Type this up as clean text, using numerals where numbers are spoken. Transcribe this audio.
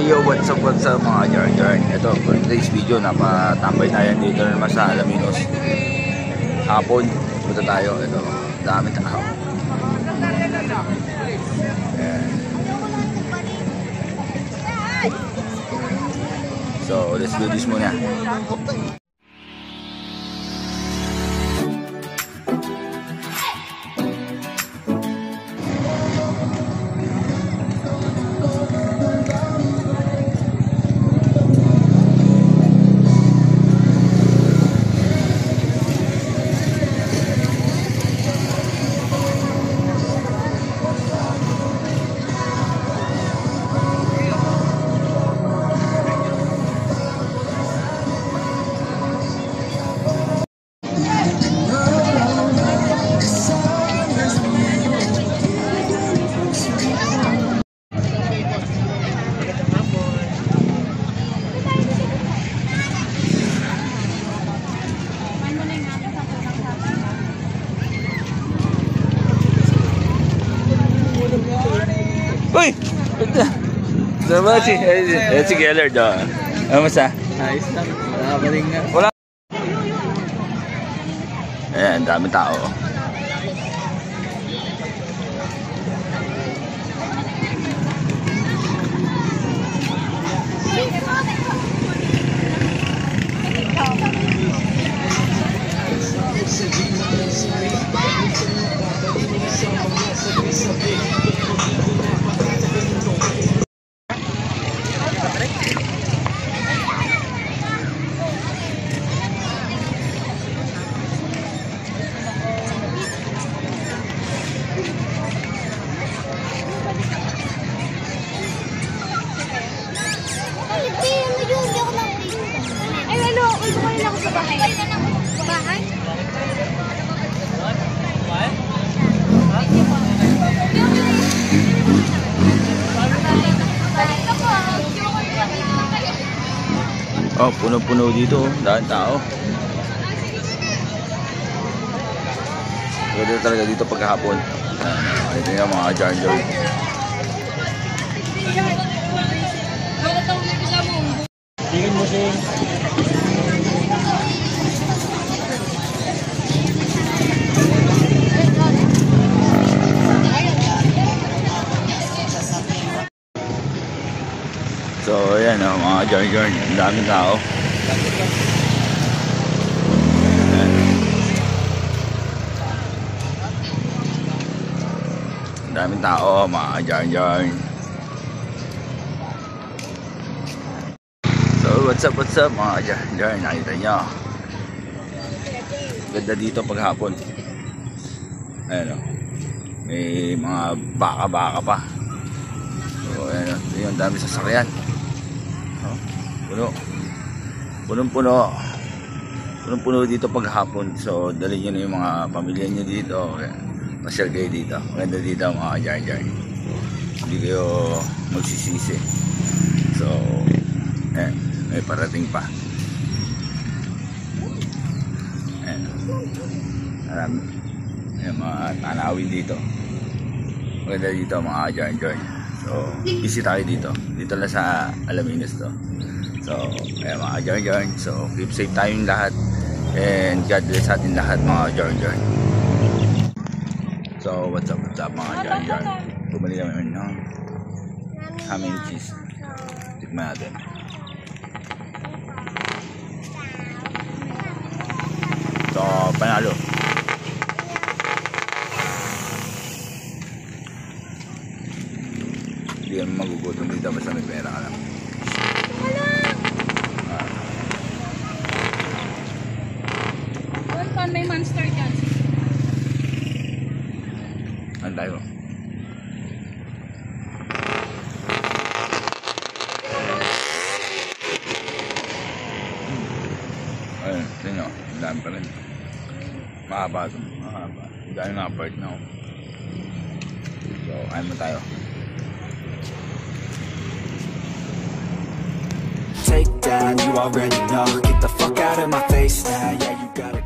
Yo, what's up mga Jarn. Ito, for today's video, napatambay tayo dito na naman sa Alaminos. Hapon, punta tayo. Ito, dami tao. Ayan. So, let's do this muna. Uy! Sama si Gellard daw. Kamusta? Ayos lang. Nakakabaling nga. Wala. Ayan, dami tao. Oh, puno-puno dito, dahil tao. Pwede talaga dito pagkahapon. Ito yung mga Jarn. Tingin mo siya. So, ayan mga Jarn. Ang daming tao. Ayan. Ang daming tao, mga Jarn. So, what's up mga Jarn. Nakita nyo. Ganda dito paghapon. Ayan o. May mga baka-baka pa. So, ayan o. Ito yung dami sasakyan. Punong-puno dito paghapon. So dalhin nyo na yung mga pamilya nyo dito. Pasyal kayo dito. Maganda dito mga Jarn. Hindi kayo magsisisi. So may parating pa. Marami mga tanawin dito. Maganda dito mga Jarn. So visit tayo dito. Dito lang sa Alaminos to. So, ayan mga Jarn. So, keep safe tayong lahat. And God bless atin lahat mga Jarn. So, what's up mga Jarn. Bumali naman ng ham and cheese. Tikman natin. So, panalo. Hindi ka magugutom dito basta may pera ka lang. May monster dyan. Antay mo. Ayun, tingnan. Dami pa rin. Mahaba ito. Mahaba. Dahil na-apart na ako. So, ayun mo tayo. Take down, you already know. Get the fuck out of my face now. Yeah, you gotta